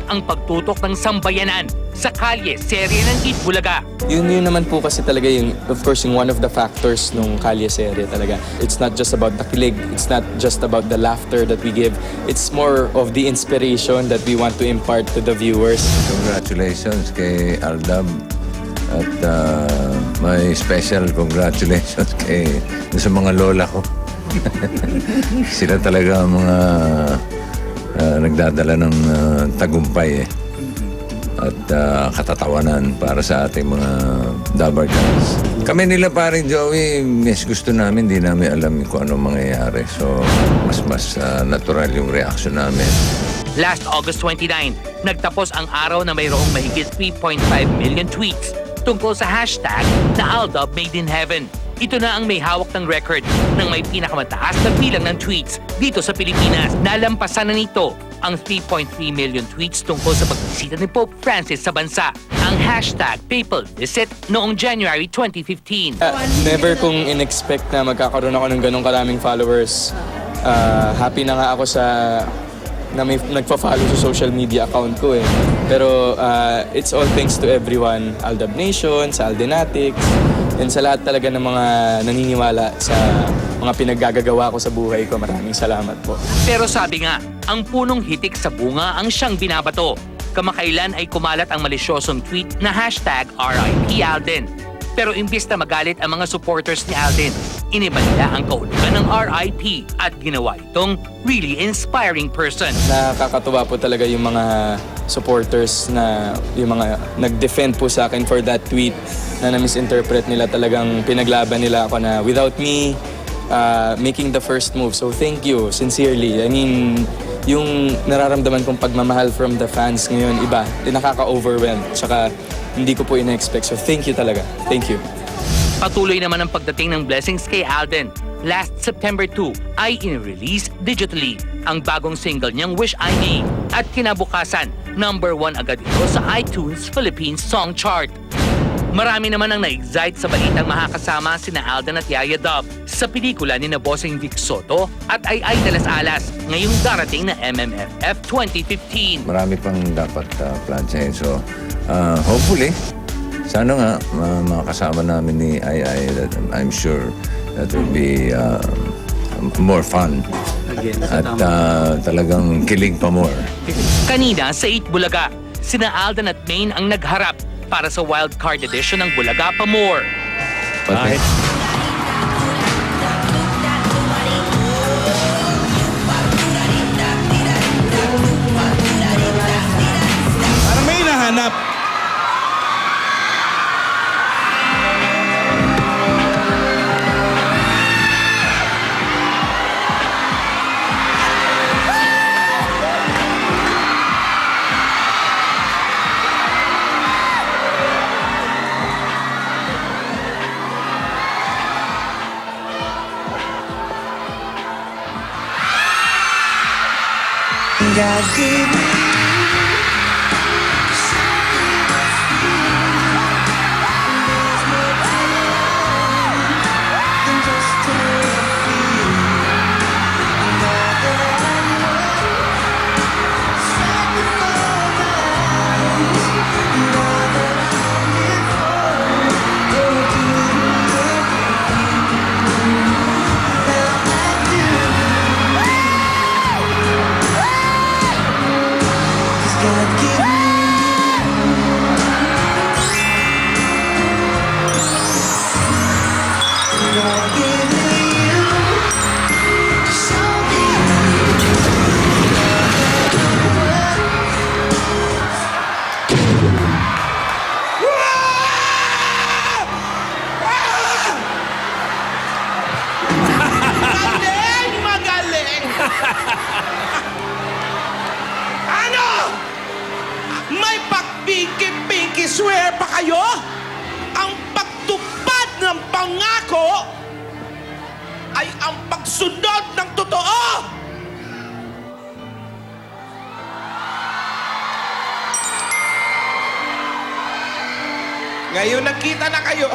ang pagtutok ng sambayanan sa kalye serye ng Eat Bulaga. Yun naman po kasi talaga yung, of course, yung one of the factors nung Kalye serye talaga. It's not just about the kilig, it's not just about the laughter that we give. It's more of the inspiration that we want to impart to the viewers. Congratulations kay Aldab at may special congratulations sa mga lola ko. Sila talaga ang mga nagdadala ng tagumpay at katatawanan para sa ating mga Dabarkans. Kami nila paring Joey, yes, gusto namin, di namin alam kung ano mangyayari. So, mas natural yung reaction namin. Last August 29, nagtapos ang araw na mayroong mahigit 3.5 million tweets tungkol sa hashtag na Aldab Made in Heaven. Ito na ang may hawak ng record ng may pinakamataas na bilang ng tweets dito sa Pilipinas. Nalampasan na nito ang 3.3 million tweets tungkol sa pagbisita ni Pope Francis sa bansa. Ang hashtag Papal Visit noong January 2015. Never kong in-expect na magkakaroon ako ng ganong karaming followers. Happy na nga ako na may nagpa-follow sa social media account ko eh. Pero it's all thanks to everyone, Aldab Nation, sa Aldenatics, and sa lahat talaga ng mga naniniwala sa mga pinaggagawa ko sa buhay ko. Maraming salamat po. Pero sabi nga, ang punong hitik sa bunga ang siyang binabato. Kamakailan ay kumalat ang malisyosong tweet na hashtag RIP Alden. Pero imbis na magalit ang mga supporters ni Alden, iniba nila ang kaulugan ng RIP at ginawa itong really inspiring person. Nakakatuwa po talaga yung mga supporters na yung mga nag-defend po sa akin for that tweet na na-misinterpret nila, talagang pinaglaban nila ako na without me making the first move. So thank you, sincerely. I mean, yung nararamdaman kong pagmamahal from the fans ngayon, iba. Nakaka-overwhelmed. Tsaka hindi ko po ina-expect. So thank you talaga. Thank you. Patuloy naman ang pagdating ng blessings kay Alden. Last September 2 ay in-release digitally ang bagong single niyang Wish I May. At kinabukasan, #1 agad ito sa iTunes Philippines Song Chart. Marami naman ang na-excite sa balitang makakasama sina Alden at Yaya Dub sa pelikula ni na Bossing Vic Soto at Ay de las Alas ngayong darating na MMFF 2015. Marami pang dapat planchahin. So, hopefully, sana nga makasama namin ni Ay that I'm sure that will be more fun. At talagang kilig pa more. Kanina sa Eat Bulaga, sina Alden at Maine ang nagharap para sa wildcard edition ng Bulaga pa More. Bakit? Parang may hinahanap. God gave me Ano? May pag-pinky-pinky swear pa kayo? Ang pagtupad ng pangako ay ang pagsunod ng totoo! Ngayon nagkita na kayo,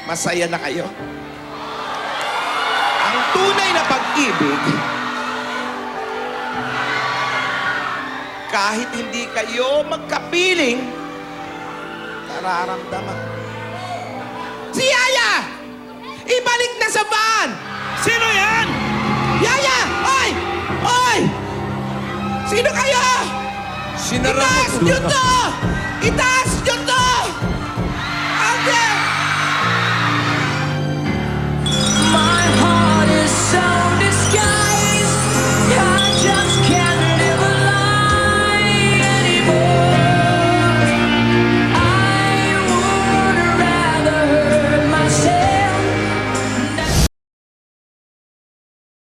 masaya na kayo. Ang tunay na pag-ibig, kahit hindi kayo magkapiling, nararamdaman. Si Yaya! Ibalik na sa van! Sino yan? Yaya! Oy! Oy! Sino kayo? Sinara Itaas nyo to!